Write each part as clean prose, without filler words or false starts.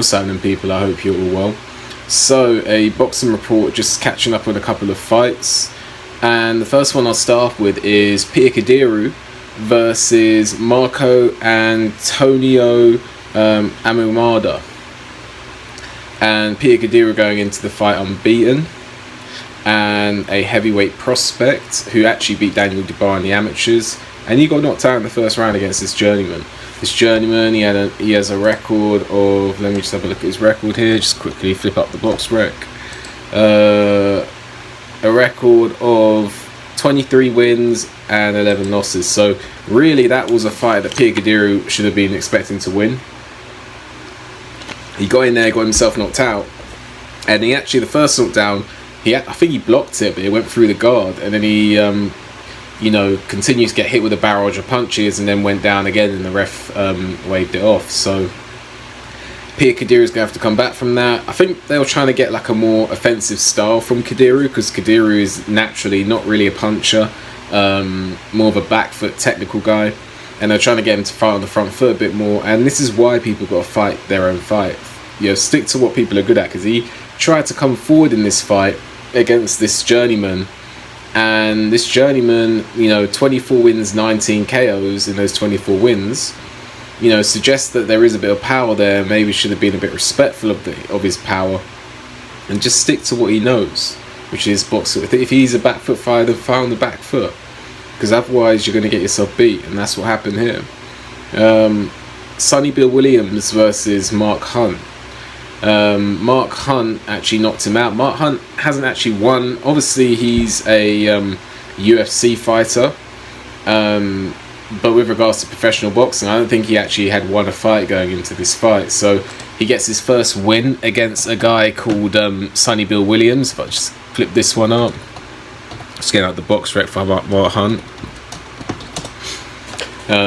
What's happening, people? I hope you're all well. So, a boxing report, just catching up on a couple of fights. And the first one I'll start with is Peter Kadiru versus Marco Antonio Aumada. And Peter Kadiru going into the fight unbeaten, and a heavyweight prospect who actually beat Daniel Dubois in the amateurs, and he got knocked out in the first round against this journeyman. This journeyman, he has a record of, let me just have a look at his record here, just quickly flip up the box rec. A record of 23 wins and 11 losses. So really that was a fight that Peter Kadiru should have been expecting to win. He got in there, got himself knocked out, and he actually, the first knockdown, I think he blocked it, but it went through the guard, and then he continued to get hit with a barrage of punches, and then went down again, and the ref waved it off. So Peter Kadiru is going to have to come back from that. I think they were trying to get like a more offensive style from Kadiru, because Kadiru is naturally not really a puncher, more of a back foot technical guy, and they're trying to get him to fight on the front foot a bit more. And this is why people got to fight their own fight. Stick to what people are good at, because he tried to come forward in this fight against this journeyman, and this journeyman, 24 wins, 19 KOs in those 24 wins, suggests that there is a bit of power there. Maybe should have been a bit respectful of his power, and just stick to what he knows, which is boxing. If he's a back foot fighter, then fight on the back foot, because otherwise you're going to get yourself beat, and that's what happened here. Sonny Bill Williams versus Mark Hunt. Mark Hunt actually knocked him out. Mark Hunt hasn't actually won. Obviously he's a UFC fighter, but with regards to professional boxing, I don't think he actually had won a fight going into this fight. So he gets his first win against a guy called Sonny Bill Williams. If I just flip this one up, let's get out the box rec for Mark Hunt.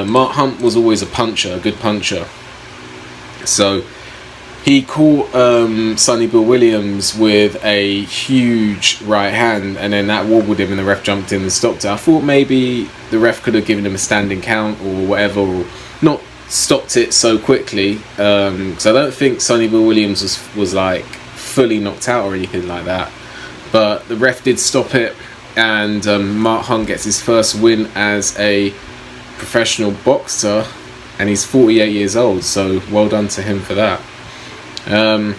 Mark Hunt was always a puncher, a good puncher. So he caught Sonny Bill Williams with a huge right hand, and then that wobbled him, and the ref jumped in and stopped it. I thought maybe the ref could have given him a standing count or whatever, or not stopped it so quickly, because I don't think Sonny Bill Williams was like fully knocked out or anything like that. But the ref did stop it, and Mark Hunt gets his first win as a professional boxer, and he's 48 years old, so well done to him for that. Zhan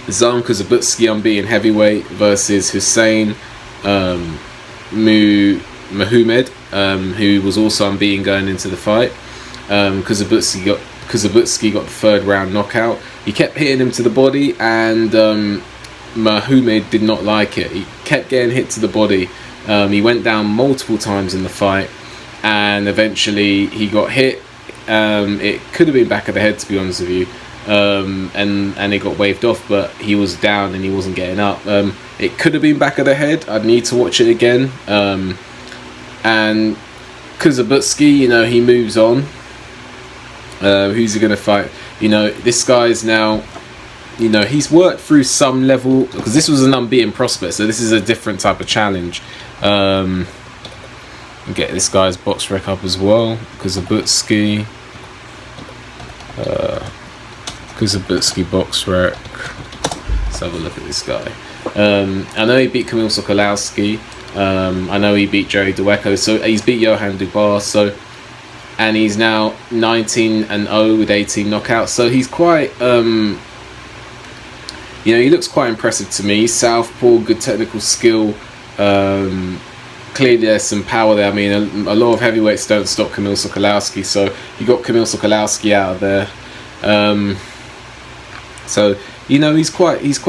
Kossobutskiy unbeaten heavyweight versus Hussein Muhamed, who was also unbeaten going into the fight. Kossobutskiy got the third round knockout. He kept hitting him to the body, and Muhamed did not like it. He kept getting hit to the body. He went down multiple times in the fight, and eventually he got hit. It could have been back of the head, to be honest with you. And it got waved off, but he was down and he wasn't getting up. It could have been back of the head. I'd need to watch it again. And Kossobutskiy, he moves on. Who's he going to fight? This guy's now, he's worked through some level, because this was an unbeaten prospect, so this is a different type of challenge. Get this guy's box rec up as well. Kossobutskiy. Kossobutskiy box rec. Let's have a look at this guy. I know he beat Kamil Sokolowski. I know he beat Jerry Dueco. So he's beat Johan Dubois. So, and he's now 19-0 with 18 knockouts. So he's quite, he looks quite impressive to me. Southpaw, good technical skill. Clearly there's some power there. I mean, a lot of heavyweights don't stop Kamil Sokolowski. So you got Kamil Sokolowski out of there. So he looks like he's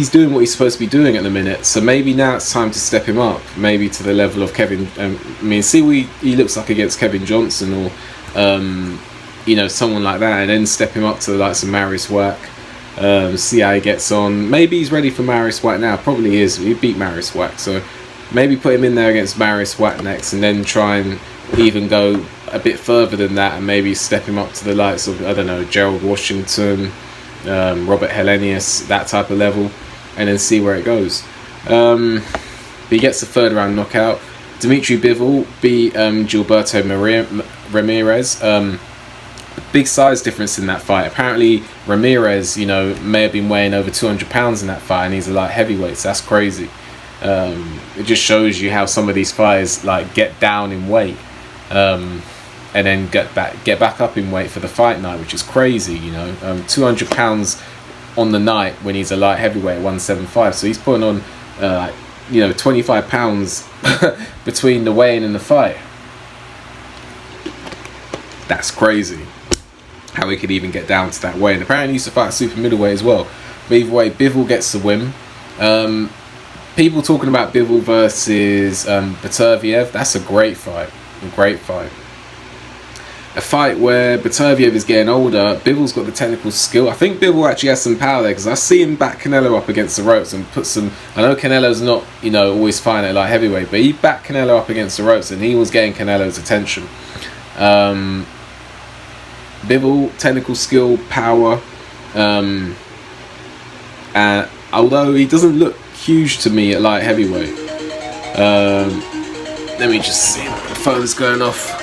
doing what he's supposed to be doing at the minute. So maybe now it's time to step him up, maybe to the level of Kevin. See what he looks like against Kevin Johnson, or someone like that, and then step him up to the likes of Marius Wack. See how he gets on. Maybe he's ready for Marius Wack now. Probably is. He beat Marius Wack, so maybe put him in there against Marius Wack next, and then try and even go a bit further than that, and maybe step him up to the likes of, I don't know, Gerald Washington, Robert Helenius, that type of level, and then see where it goes. But he gets the third round knockout. Dmitrii Bivol beat Gilberto Ramirez. big size difference in that fight. Apparently Ramirez, you know, may have been weighing over 200 pounds in that fight, and he's a light heavyweight, so that's crazy. It just shows you how some of these fighters like get down in weight, and then get back up in weight for the fight night, which is crazy, you know. 200 pounds on the night when he's a light heavyweight at 175, so he's putting on you know, 25 pounds between the weigh-in and the fight. That's crazy how he could even get down to that weight. And apparently he used to fight super middleweight as well. But either way, Bivol gets the win. People talking about Bivol versus Beterbiev. That's a great fight. A great fight. A fight where Beterbiev is getting older. Bivol's got the technical skill. I think Bivol actually has some power there, because I see him back Canelo up against the ropes and put some... I know Canelo's not, you know, always fine at light heavyweight, but he backed Canelo up against the ropes and he was getting Canelo's attention. Bivol, technical skill, power, and although he doesn't look huge to me at light heavyweight. Let me just see, the phone's going off.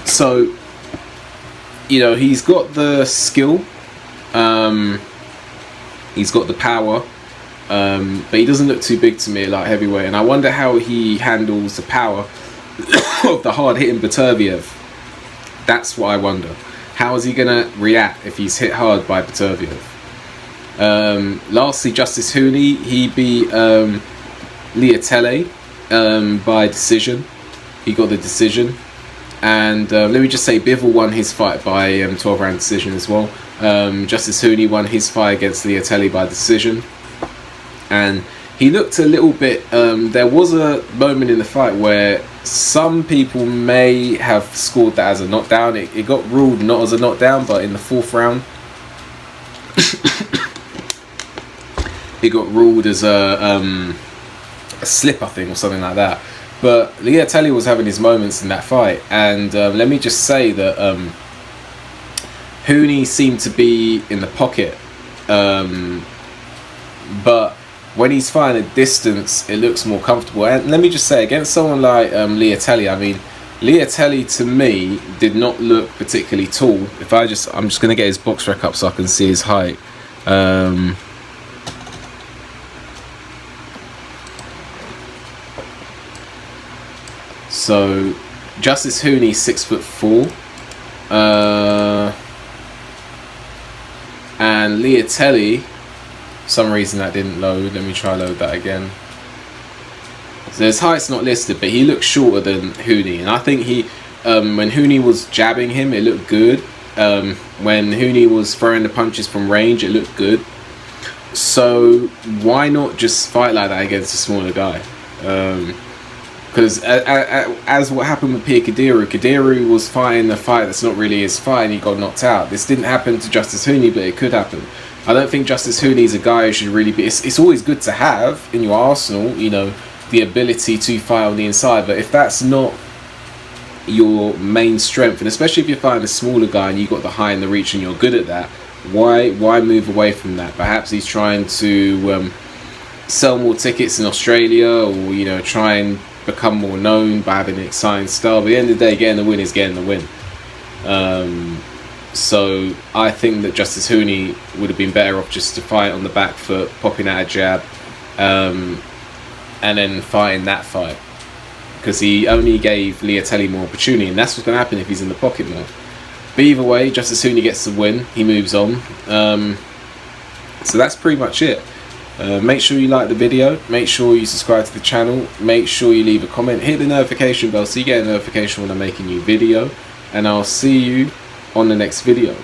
So, you know, he's got the skill, he's got the power, but he doesn't look too big to me at light heavyweight, and I wonder how he handles the power of the hard-hitting Beterbiev. That's what I wonder. How is he going to react if he's hit hard by Beterbiev? Lastly, Justis Huni, he beat Leutele by decision. He got the decision. And let me just say, Bivol won his fight by 12-round decision as well. Justis Huni won his fight against Leutele by decision. And he looked a little bit... there was a moment in the fight where some people may have scored that as a knockdown. It got ruled not as a knockdown, but in the 4th round, it got ruled as a slip, I think, or something like that. But Leutele was having his moments in that fight, and let me just say that Huni seemed to be in the pocket, but when he's fighting at distance, it looks more comfortable. And let me just say, against someone like Leutele, I mean, Leutele to me did not look particularly tall. I'm just going to get his box rec up so I can see his height. So Justis Huni 6'4", and Leutele, for some reason that didn't load. Let me try load that again. So his height's not listed, but he looks shorter than Huni, and I think he, when Huni was jabbing him, it looked good. When Huni was throwing the punches from range, it looked good. So why not just fight like that against a smaller guy? Because as what happened with Kadiru was fighting a fight that's not really his fight, and he got knocked out. This didn't happen to Justis Huni, but it could happen. I don't think Justis Huni is a guy who should really be... It's always good to have in your arsenal, you know, the ability to fight on the inside, but if that's not your main strength, and especially if you're fighting a smaller guy and you've got the height and the reach and you're good at that, why move away from that? Perhaps he's trying to sell more tickets in Australia, or, you know, try and become more known by having an exciting style. But at the end of the day, getting the win is getting the win. So I think that Justis Huni would have been better off just to fight on the back foot, popping out a jab, and then fighting that fight, because he only gave Leutele more opportunity, and that's what's going to happen if he's in the pocket more. But either way, Justis Huni gets the win. He moves on. So that's pretty much it. Make sure you like the video, make sure you subscribe to the channel, make sure you leave a comment, hit the notification bell so you get a notification when I make a new video, and I'll see you on the next video.